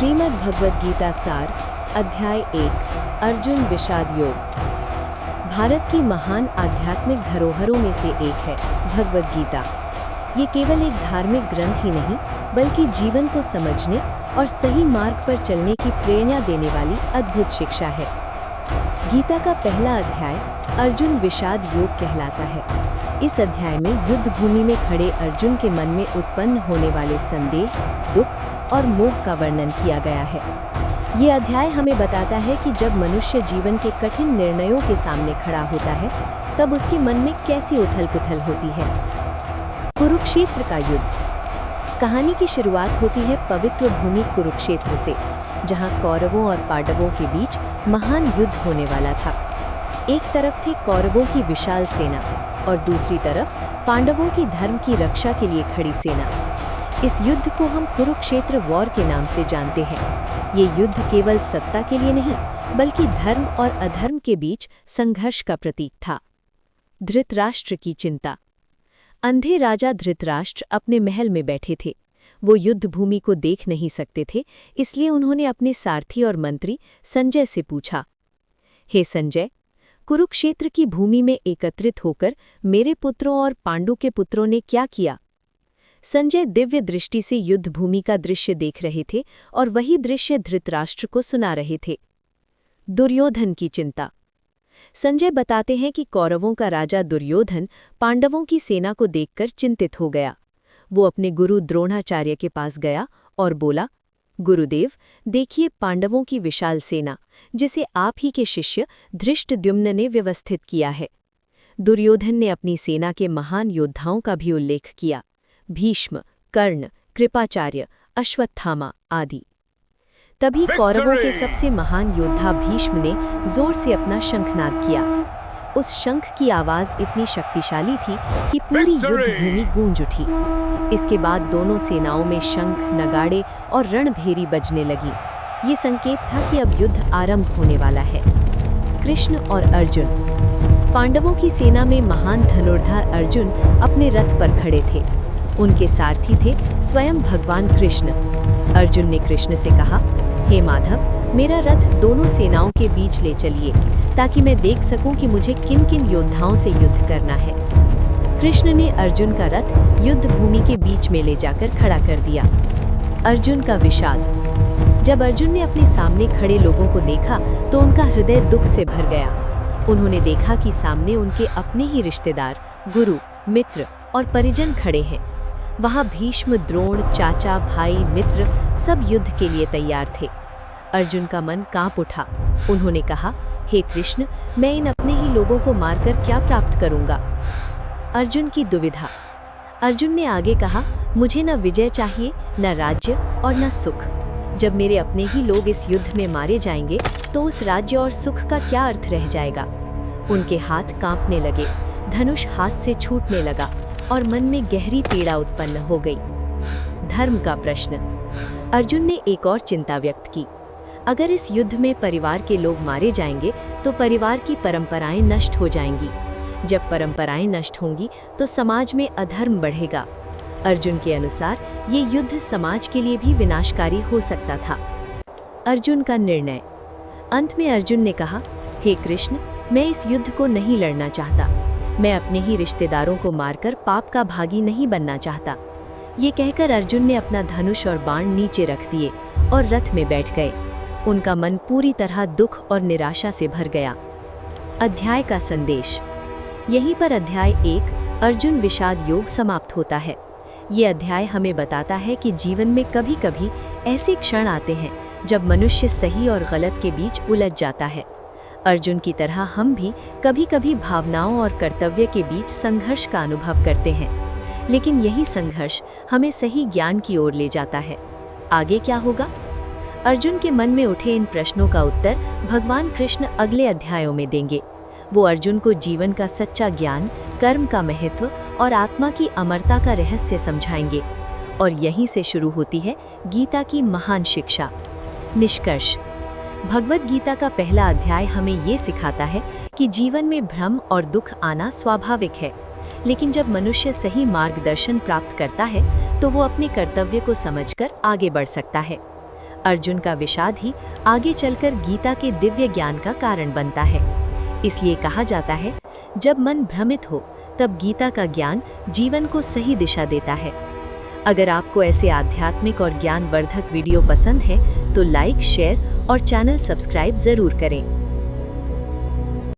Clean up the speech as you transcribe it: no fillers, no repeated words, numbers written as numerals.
श्रीमद् भगवद गीता सार अध्याय 1 अर्जुन विषाद योग। भारत की महान आध्यात्मिक धरोहरों में से एक है भगवद गीता। ये केवल एक धार्मिक ग्रंथ ही नहीं बल्कि जीवन को समझने और सही मार्ग पर चलने की प्रेरणा देने वाली अद्भुत शिक्षा है। गीता का पहला अध्याय अर्जुन विषाद योग कहलाता है। इस अध्याय में युद्ध भूमि में खड़े अर्जुन के मन में उत्पन्न होने वाले संदेह, दुख और मोह का वर्णन किया गया है। ये अध्याय हमें बताता है कि जब मनुष्य जीवन के कठिन निर्णयों के सामने खड़ा होता है तब उसके मन में कैसी उथल-पुथल होती है। कुरुक्षेत्र का युद्ध। कहानी की शुरुआत होती है पवित्र भूमि कुरुक्षेत्र से, जहां कौरवों और पांडवों के बीच महान युद्ध होने वाला था। एक तरफ थी कौरवों की विशाल सेना और दूसरी तरफ पांडवों की धर्म की रक्षा के लिए खड़ी सेना। इस युद्ध को हम कुरुक्षेत्र वॉर के नाम से जानते हैं। ये युद्ध केवल सत्ता के लिए नहीं बल्कि धर्म और अधर्म के बीच संघर्ष का प्रतीक था। धृतराष्ट्र की चिंता। अंधे राजा धृतराष्ट्र अपने महल में बैठे थे। वो युद्ध भूमि को देख नहीं सकते थे, इसलिए उन्होंने अपने सारथी और मंत्री संजय से पूछा, हे संजय, कुरुक्षेत्र की भूमि में एकत्रित होकर मेरे पुत्रों और पांडु के पुत्रों ने क्या किया? संजय दिव्य दृष्टि से युद्ध भूमि का दृश्य देख रहे थे और वही दृश्य धृतराष्ट्र को सुना रहे थे। दुर्योधन की चिंता। संजय बताते हैं कि कौरवों का राजा दुर्योधन पांडवों की सेना को देखकर चिंतित हो गया। वो अपने गुरु द्रोणाचार्य के पास गया और बोला, गुरुदेव, देखिए पांडवों की विशाल सेना, जिसे आप ही के शिष्य धृष्टद्युम्न ने व्यवस्थित किया है। दुर्योधन ने अपनी सेना के महान योद्धाओं का भी उल्लेख किया, भीष्म, कर्ण, कृपाचार्य, अश्वत्थामा आदि। तभी कौरवों के सबसे महान योद्धा भीष्म ने जोर से अपना शंखनाद किया। उस शंख की आवाज इतनी शक्तिशाली थी कि पूरी युद्ध भूमि गूंज उठी। इसके बाद दोनों सेनाओं में शंख, नगाड़े और रणभेरी बजने लगी। ये संकेत था कि अब युद्ध आरंभ होने वाला है। कृष्ण और अर्जुन। पांडवों की सेना में महान धनुर्धर अर्जुन अपने रथ पर खड़े थे। उनके सारथी थे स्वयं भगवान कृष्ण। अर्जुन ने कृष्ण से कहा, हे माधव, मेरा रथ दोनों सेनाओं के बीच ले चलिए ताकि मैं देख सकूं कि मुझे किन किन योद्धाओं से युद्ध करना है। कृष्ण ने अर्जुन का रथ युद्ध भूमि के बीच में ले जाकर खड़ा कर दिया। अर्जुन का विषाद। जब अर्जुन ने अपने सामने खड़े लोगों को देखा तो उनका हृदय दुख से भर गया। उन्होंने देखा कि सामने उनके अपने ही रिश्तेदार, गुरु, मित्र और परिजन खड़े हैं। वहां भीष्म, द्रोण, चाचा, भाई, मित्र सब युद्ध के लिए तैयार थे। अर्जुन का मन कांप उठा। उन्होंने कहा, हे कृष्ण, मैं इन अपने ही लोगों को मारकर क्या प्राप्त करूंगा? अर्जुन की दुविधा। अर्जुन ने आगे कहा, मुझे न विजय चाहिए, न राज्य और न सुख। जब मेरे अपने ही लोग इस युद्ध में मारे जाएंगे तो उस राज्य और सुख का क्या अर्थ रह जाएगा? उनके हाथ कांपने लगे, धनुष हाथ से छूटने लगा और मन में गहरी पीड़ा उत्पन्न हो गई। धर्म का प्रश्न। अर्जुन ने एक और चिंता व्यक्त की। अगर इस युद्ध में परिवार के लोग मारे जाएंगे तो परिवार की परंपराएं नष्ट हो जाएंगी। जब परंपराएं नष्ट होंगी तो समाज में अधर्म बढ़ेगा। अर्जुन के अनुसार ये युद्ध समाज के लिए भी विनाशकारी हो सकता था। अर्जुन का निर्णय। अंत में अर्जुन ने कहा, हे कृष्ण, मैं इस युद्ध को नहीं लड़ना चाहता। मैं अपने ही रिश्तेदारों को मारकर पाप का भागी नहीं बनना चाहता। ये कहकर अर्जुन ने अपना धनुष और बाण नीचे रख दिए और रथ में बैठ गए। उनका मन पूरी तरह दुख और निराशा से भर गया। अध्याय का संदेश। यहीं पर अध्याय 1 अर्जुन विषाद योग समाप्त होता है। ये अध्याय हमें बताता है कि जीवन में कभी-कभी ऐसे क्षण आते हैं जब मनुष्य सही और गलत के बीच उलझ जाता है। अर्जुन की तरह हम भी कभी-कभी भावनाओं और कर्तव्य के बीच संघर्ष का अनुभव करते हैं, लेकिन यही संघर्ष हमें सही ज्ञान की ओर ले जाता है। आगे क्या होगा? अर्जुन के मन में उठे इन प्रश्नों का उत्तर भगवान कृष्ण अगले अध्यायों में देंगे। वो अर्जुन को जीवन का सच्चा ज्ञान, कर्म का महत्व और आत्मा की अमरता का रहस्य समझाएंगे। और यहीं से शुरू होती है गीता की महान शिक्षा। निष्कर्ष। भगवद गीता का पहला अध्याय हमें ये सिखाता है कि जीवन में भ्रम और दुख आना स्वाभाविक है, लेकिन जब मनुष्य सही मार्गदर्शन प्राप्त करता है तो वो अपने कर्तव्य को समझकर आगे बढ़ सकता है। अर्जुन का विषाद ही आगे चलकर गीता के दिव्य ज्ञान का कारण बनता है। इसलिए कहा जाता है, जब मन भ्रमित हो तब गीता का ज्ञान जीवन को सही दिशा देता है। अगर आपको ऐसे आध्यात्मिक और ज्ञानवर्धक वीडियो पसंद है तो लाइक, शेयर और चैनल सब्सक्राइब जरूर करें।